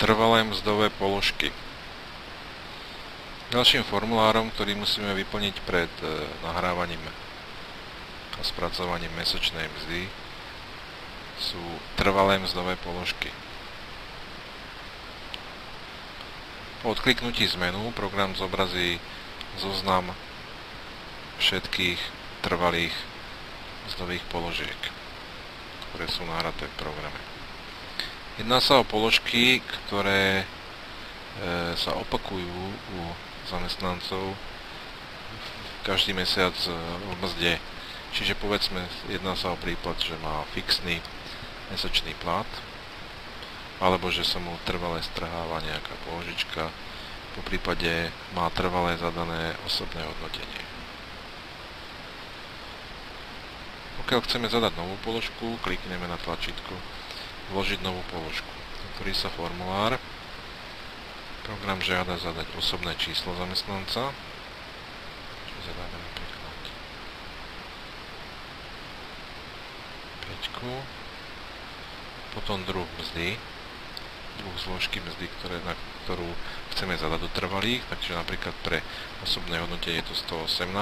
Trvalé mzdové položky. Ďalším formulárom, ktorý musíme vyplniť pred nahrávaním a spracovaním mesačnej mzdy, sú trvalé mzdové položky. Po odkliknutí zmenu program zobrazí zoznam všetkých trvalých mzdových položiek, ktoré sú nahraté v programe. Jedná sa o položky, ktoré sa opakujú u zamestnancov každý mesiac v mzde. Čiže povedzme, jedná sa o prípad, že má fixný mesačný plat, alebo že sa mu trvalé strháva nejaká položička, po prípade má trvalé zadané osobné hodnotenie. Pokiaľ chceme zadať novú položku, klikneme na tlačítko Vložiť novú položku. Otvorí sa formulár. Program žiada zadať osobné číslo zamestnanca. Čiže zadáme napríklad 5. Potom druh mzdy. Druh zložky mzdy, na ktorú chceme zadať do trvalých. Takže napríklad pre osobné hodnotenie je to 118.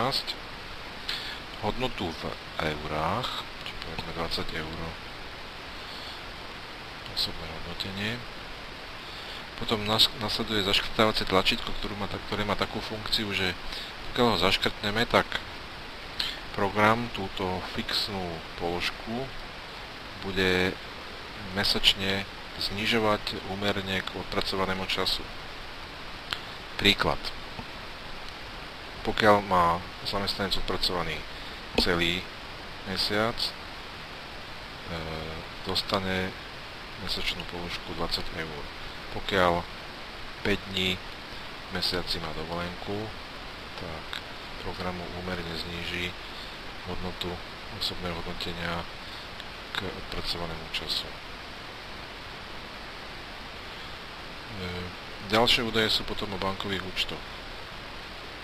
Hodnotu v eurách, čiže povedzme 20 eur. Osobné hodnotenie. Potom nasleduje zaškrtávacie tlačítko, ktoré má takú funkciu, že pokiaľ ho zaškrtneme, tak program túto fixnú položku bude mesačne znižovať úmerne k odpracovanému času. Príklad. Pokiaľ má zamestnanec odpracovaný celý mesiac, dostane mesačnú položku 20 eur. Pokiaľ 5 dní v mesiaci má dovolenku, tak programu úmerne zníži hodnotu osobného hodnotenia k odpracovanému času. Ďalšie údaje sú potom o bankových účtoch.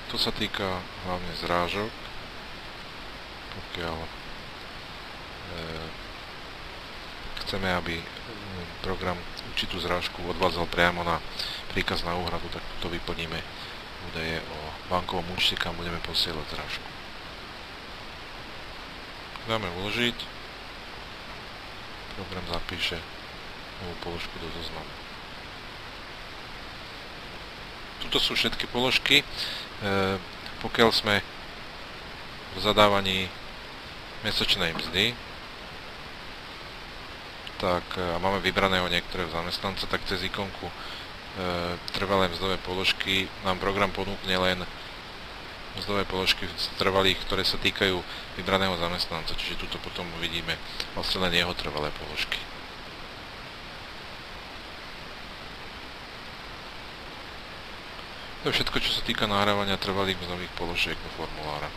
To sa týka hlavne zrážok, pokiaľ chceme, aby program určitú zrážku odvádzal priamo na príkaz na úhradu, tak to vyplníme údaje o bankovom účte, kam budeme posielať zrážku. Dáme uložiť, program zapíše novú položku do zoznamu. Tuto sú všetky položky. Pokiaľ sme v zadávaní mesačnej mzdy, tak a máme vybraného niektorého zamestnanca, tak cez ikonku trvalé mzdové položky nám program ponúkne len mzdové položky z trvalých, ktoré sa týkajú vybraného zamestnanca, čiže tuto potom uvidíme vlastne len jeho trvalé položky. To je všetko, čo sa týka nahrávania trvalých mzdových položiek do formulára.